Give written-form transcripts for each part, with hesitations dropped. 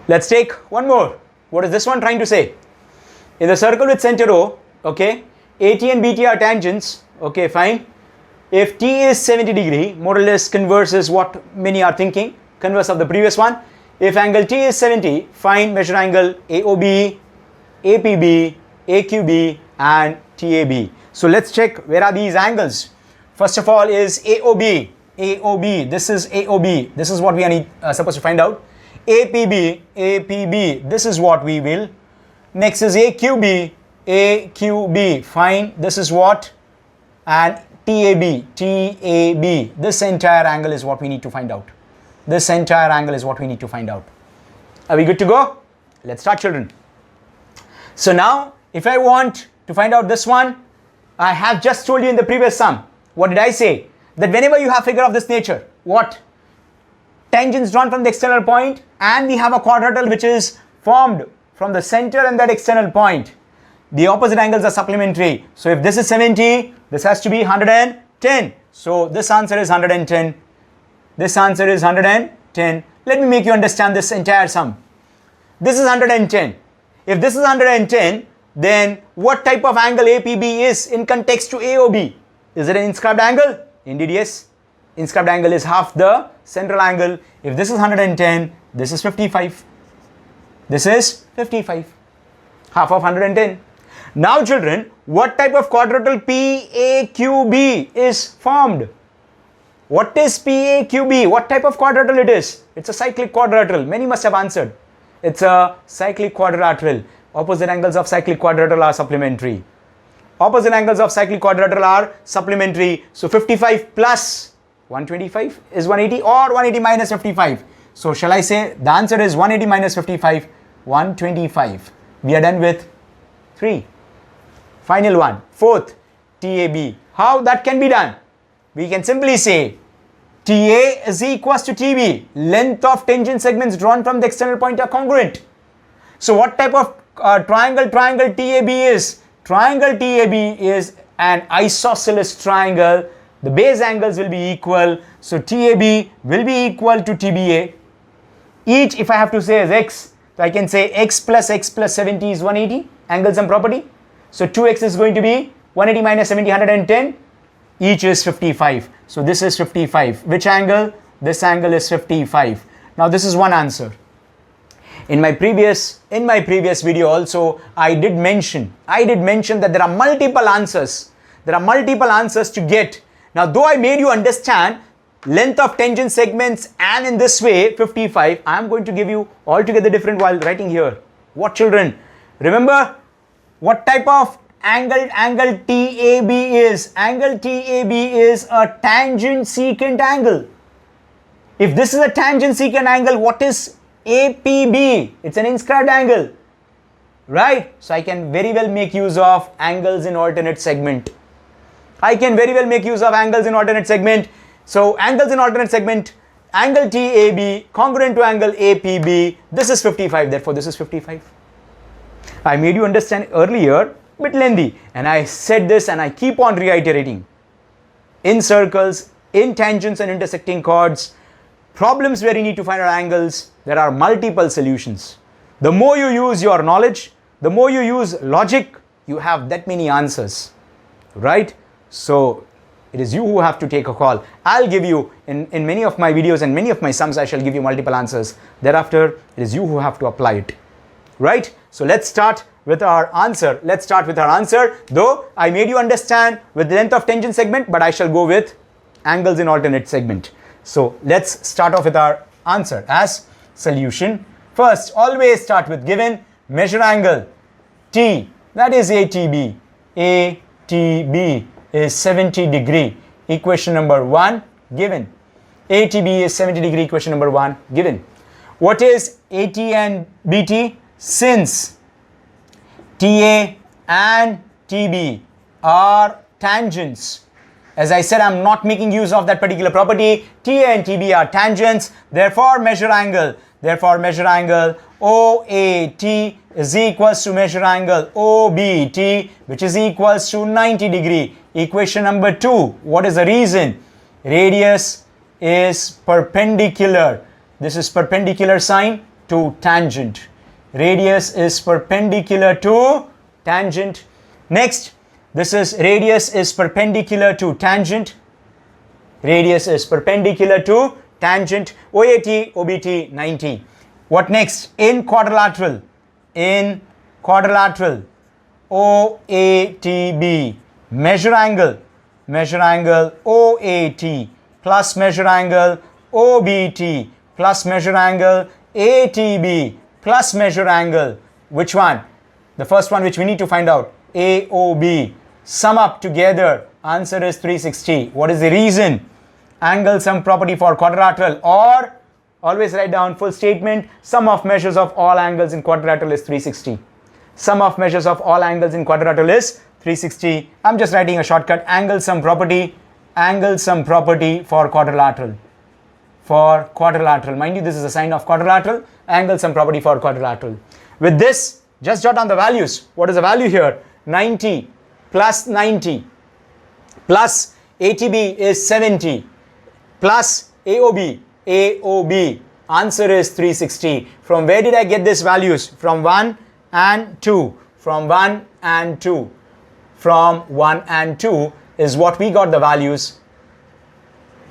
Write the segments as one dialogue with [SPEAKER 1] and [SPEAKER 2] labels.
[SPEAKER 1] Let's take one more. What is this one trying to say? In the circle with center O, okay, AT and BT are tangents, okay, fine. If T is 70 degree, more or less converse is what many are thinking, converse of the previous one. If angle T is 70, find measure angle AOB, APB, AQB and TAB. So let's check where are these angles. First of all is AOB. AOB, this is AOB. This is what we are supposed to find out. APB, APB, this is what we will. Next is AQB, AQB, fine. This is what? And TAB, TAB. This entire angle is what we need to find out. This entire angle is what we need to find out. Are we good to go? Let's start, children. So now, if I want to find out this one, I have just told you in the previous sum. What did I say? That whenever you have figure of this nature, what? Tangents drawn from the external point and we have a quadrilateral which is formed from the center and that external point. The opposite angles are supplementary. So if this is 70, this has to be 110. So this answer is 110. This answer is 110. Let me make you understand this entire sum. This is 110. If this is 110, then what type of angle APB is in context to AOB? Is it an inscribed angle? Indeed, yes. Inscribed angle is half the central angle. If this is 110, this is 55. This is 55. Half of 110. Now children, what type of quadrilateral PAQB is formed? What is PAQB? What type of quadrilateral it is? It's a cyclic quadrilateral. Many must have answered. It's a cyclic quadrilateral. Opposite angles of cyclic quadrilateral are supplementary. Opposite angles of cyclic quadrilateral are supplementary. So 55 plus 125 is 180 or 180 minus 55. So shall I say the answer is 180 minus 55, 125. We are done with 3. Final one, fourth, TAB. How that can be done? We can simply say TA is equals to TB. Length of tangent segments drawn from the external point are congruent. So what type of triangle TAB is? Triangle TAB is an isosceles triangle. The base angles will be equal. So TAB will be equal to TBA. Each, if I have to say, is x. So I can say x plus 70 is 180. Angle sum property. So 2x is going to be 180 minus 70, 110. Each is 55. So this is 55. Which angle? This angle is 55. Now this is one answer. In my previous video also, I did mention that there are multiple answers. There are multiple answers to get. Now though I made you understand length of tangent segments and in this way 55, I am going to give you altogether different while writing here. What children? Remember what type of angle TAB is? Angle TAB is a tangent secant angle. If this is a tangent secant angle, what is APB? It's an inscribed angle, right? So I can very well make use of angles in alternate segment. I can very well make use of angles in alternate segment. So angles in alternate segment, angle TAB congruent to angle APB. This is 55, therefore this is 55. I made you understand earlier, bit lengthy, and I said this and I keep on reiterating. In circles, in tangents and intersecting chords, problems where you need to find out angles, there are multiple solutions. The more you use your knowledge, the more you use logic, you have that many answers, right? So it is you who have to take a call. I'll give you, in many of my videos and many of my sums, I shall give you multiple answers. Thereafter, it is you who have to apply it, right? So let's start with our answer. Let's start with our answer. Though I made you understand with the length of tangent segment, but I shall go with angles in alternate segment. So let's start off with our answer as solution. First, always start with given measure angle T, that is ATB. ATB is 70 degree. Equation number 1 given. ATB is 70 degree. Equation number 1 given. What is AT and BT? Since TA and TB are tangents, as I said, I'm not making use of that particular property. TA and TB are tangents. Therefore, measure angle OAT is equals to measure angle OBT, which is equals to 90 degree. Equation number 2. What is the reason? Radius is perpendicular. This is perpendicular sign. to tangent. Radius is perpendicular to tangent. Next, this is radius is perpendicular to tangent. Radius is perpendicular to tangent. OAT, OBT, 90. What next? In quadrilateral. In quadrilateral. OATB. Measure angle. Measure angle OAT plus measure angle OBT plus measure angle ATB plus measure angle. Which one? The first one which we need to find out. AOB. Sum up together. Answer is 360. What is the reason? Angle sum property for quadrilateral, or always write down full statement. Sum of measures of all angles in quadrilateral is 360. Sum of measures of all angles in quadrilateral is 360. I'm just writing a shortcut. Angle sum property. Angle sum property for quadrilateral. For quadrilateral. Mind you, this is a sign of quadrilateral. Angle sum property for quadrilateral. With this, just jot down the values. What is the value here? 90 plus 90 plus ATB is 70 plus AOB. AOB. Answer is 360. From where did I get these values? From 1 and 2. From 1 and 2. From 1 and 2 is what we got the values.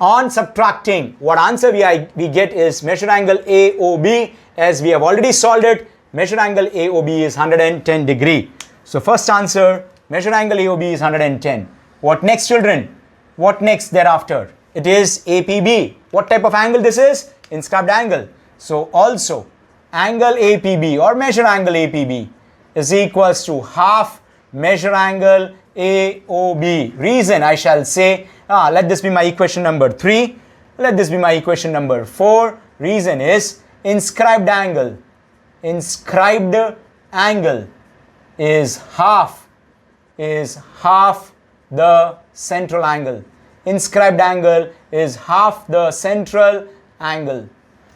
[SPEAKER 1] On subtracting, what answer we get is measure angle AOB. As we have already solved it, measure angle AOB is 110 degree. So first answer, measure angle AOB is 110. What next, children? What next thereafter? It is APB. What type of angle this is? Inscribed angle. So also angle APB or measure angle APB is equals to half measure angle AOB. Reason, I shall say, let this be my equation number 3. Let this be my equation number 4. Reason is inscribed angle. Inscribed angle is half the central angle. Inscribed angle is half the central angle,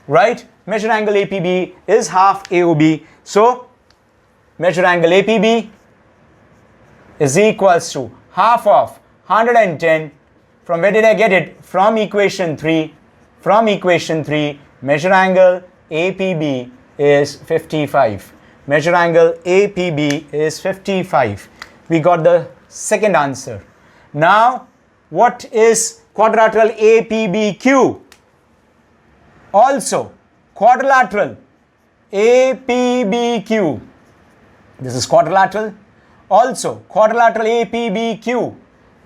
[SPEAKER 1] right? Measure angle APB is half AOB. So measure angle APB is equals to half of 110. From where did I get it? From equation 3. From equation 3, measure angle APB is 55. Measure angle APB is 55. We got the second answer. Now, what is quadrilateral APBQ? Also, quadrilateral APBQ. This is quadrilateral. Also, quadrilateral APBQ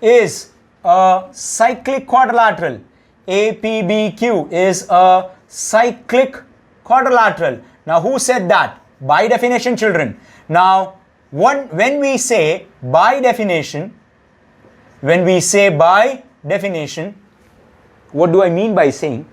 [SPEAKER 1] is a cyclic quadrilateral. APBQ is a cyclic quadrilateral. Now, who said that? By definition, children. Now, when we say by definition, what do I mean by saying?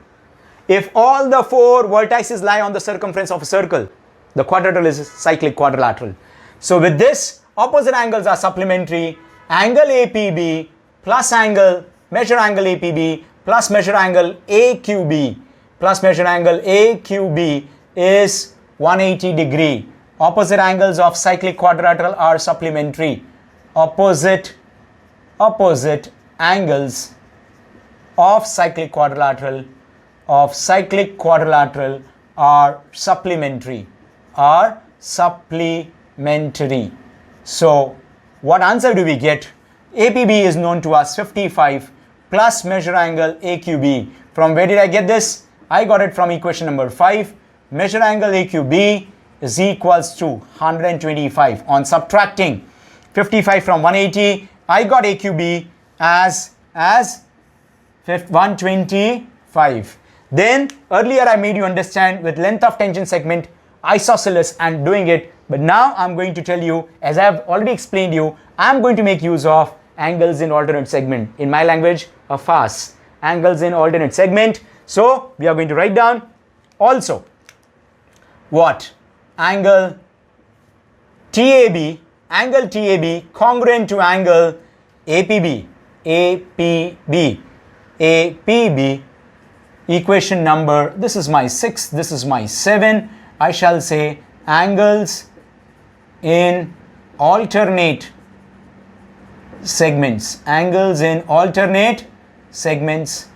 [SPEAKER 1] If all the 4 vertices lie on the circumference of a circle, the quadrilateral is cyclic quadrilateral. So with this, opposite angles are supplementary. Angle APB plus measure angle APB plus measure angle AQB plus measure angle AQB is 180 degree. Opposite angles of cyclic quadrilateral are supplementary. Opposite angles of cyclic quadrilateral are supplementary. So what answer do we get? APB is known to us 55 plus measure angle AQB. From where did I get this? I got it from equation number 5. Measure angle AQB is equals to 125. On subtracting 55 from 180, I got AQB as 125. Then earlier I made you understand with length of tangent segment, isosceles and doing it. But now I'm going to tell you, as I have already explained you, I'm going to make use of angles in alternate segment. In my language, a FAS. Angles in alternate segment. So we are going to write down also what? Angle TAB congruent to angle APB. Equation number, this is my 6, this is my 7. I shall say angles in alternate segments. Angles in alternate segments.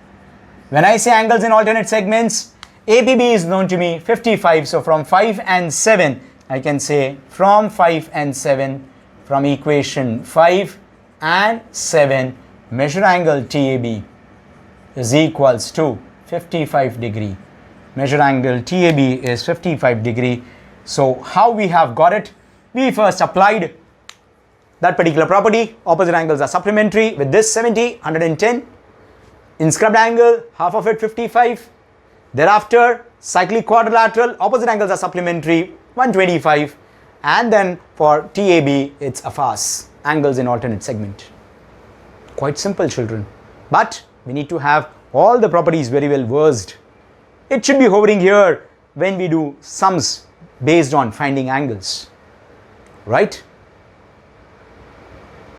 [SPEAKER 1] When I say angles in alternate segments, APB is known to me 55. So from 5 and 7, I can say from 5 and 7, from equation 5 and 7, measure angle TAB is equals to 55 degree. Measure angle TAB is 55 degree. So how we have got it? We first applied that particular property. Opposite angles are supplementary. With this 70, 110. In scrubbed angle, half of it 55. Thereafter, cyclic quadrilateral, opposite angles are supplementary, 125. And then for TAB, it's a FAS, angles in alternate segment. Quite simple, children. But we need to have all the properties very well versed. It should be hovering here when we do sums based on finding angles, right?